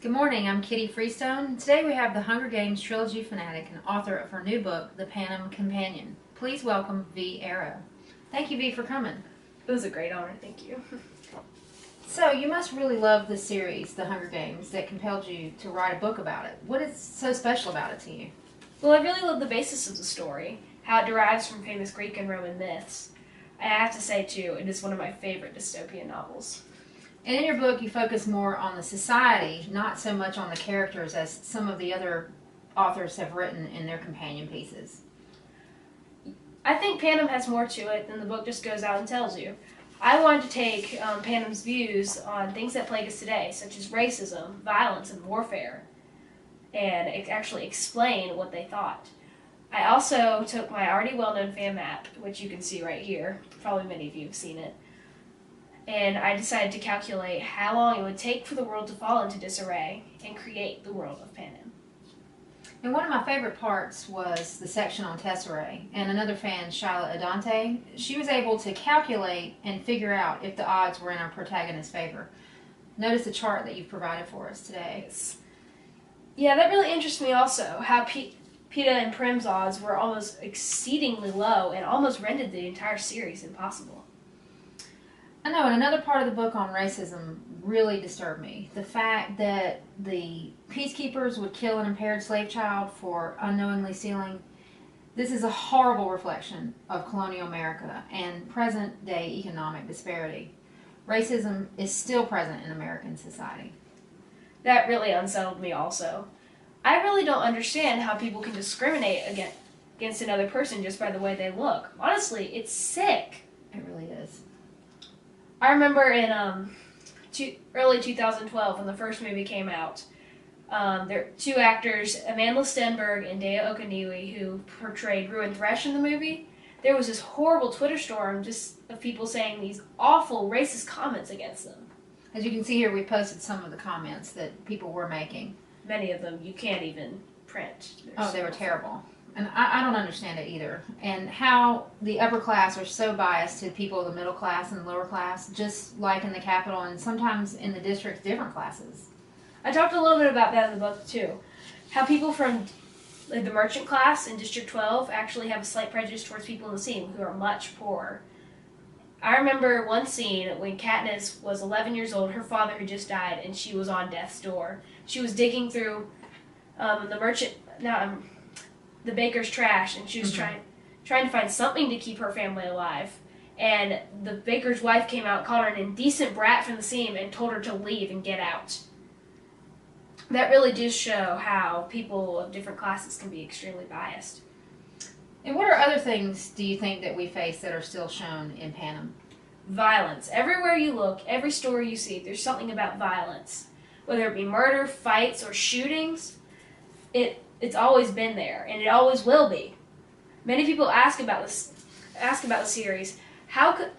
Good morning, I'm Kitty Freestone. Today we have the Hunger Games trilogy fanatic and author of her new book, The Panem Companion. Please welcome V. Arrow. Thank you, V, for coming. It was a great honor, thank you. So, you must really love the series, The Hunger Games, that compelled you to write a book about it. What is so special about it to you? Well, I really love the basis of the story, how it derives from famous Greek and Roman myths. I have to say, too, it is one of my favorite dystopian novels. And in your book, you focus more on the society, not so much on the characters as some of the other authors have written in their companion pieces. I think Panem has more to it than the book just goes out and tells you. I wanted to take Panem's views on things that plague us today, such as racism, violence, and warfare, and actually explain what they thought. I also took my already well-known fan map, which you can see right here. Probably many of you have seen it. And I decided to calculate how long it would take for the world to fall into disarray and create the world of Panem. And one of my favorite parts was the section on Tesserae. And another fan, Shyla Adante, she was able to calculate and figure out if the odds were in our protagonist's favor. Notice the chart that you've provided for us today. Yes. Yeah, that really interests me also, how Peeta and Prim's odds were almost exceedingly low and almost rendered the entire series impossible. I know, and another part of the book on racism really disturbed me. The fact that the peacekeepers would kill an impaired slave child for unknowingly stealing. This is a horrible reflection of colonial America and present-day economic disparity. Racism is still present in American society. That really unsettled me also. I really don't understand how people can discriminate against another person just by the way they look. Honestly, it's sick. It really is. I remember in early 2012 when the first movie came out, there were two actors, Amandla Stenberg and Dea Okoniwi, who portrayed Ruin Thresh in the movie. There was this horrible Twitter storm just of people saying these awful racist comments against them. As you can see here, we posted some of the comments that people were making. Many of them you can't even print. They were terrible. And I don't understand it either. And how the upper class are so biased to people of the middle class and lower class, just like in the Capitol and sometimes in the districts, different classes. I talked a little bit about that in the book too. How people from the merchant class in District 12 actually have a slight prejudice towards people in the scene who are much poorer. I remember one scene when Katniss was 11 years old, her father had just died, and she was on death's door. She was digging through the baker's trash, and she was trying to find something to keep her family alive. And the baker's wife came out, called her an indecent brat from the scene, and told her to leave and get out. That really does show how people of different classes can be extremely biased. And what are other things do you think that we face that are still shown in Panem? Violence. Everywhere you look, every story you see, there's something about violence. Whether it be murder, fights, or shootings, it's always been there, and it always will be. Many people ask about the series. How could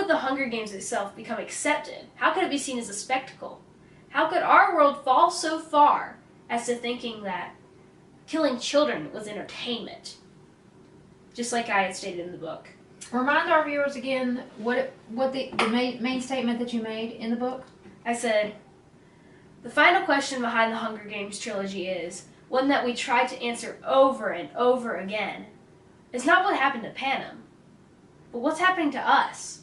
the Hunger Games itself become accepted? How could it be seen as a spectacle? How could our world fall so far as to thinking that killing children was entertainment? Just like I had stated in the book. Remind our viewers again what the main statement that you made in the book. I said, the final question behind the Hunger Games trilogy is one that we try to answer over and over again. It's not what happened to Panem, but what's happening to us.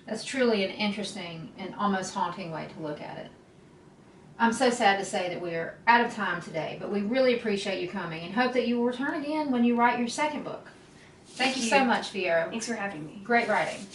That's truly an interesting and almost haunting way to look at it. I'm so sad to say that we're out of time today, but we really appreciate you coming and hope that you will return again when you write your second book. Thank you so much, V. Arrow. Thanks for having me. Great writing.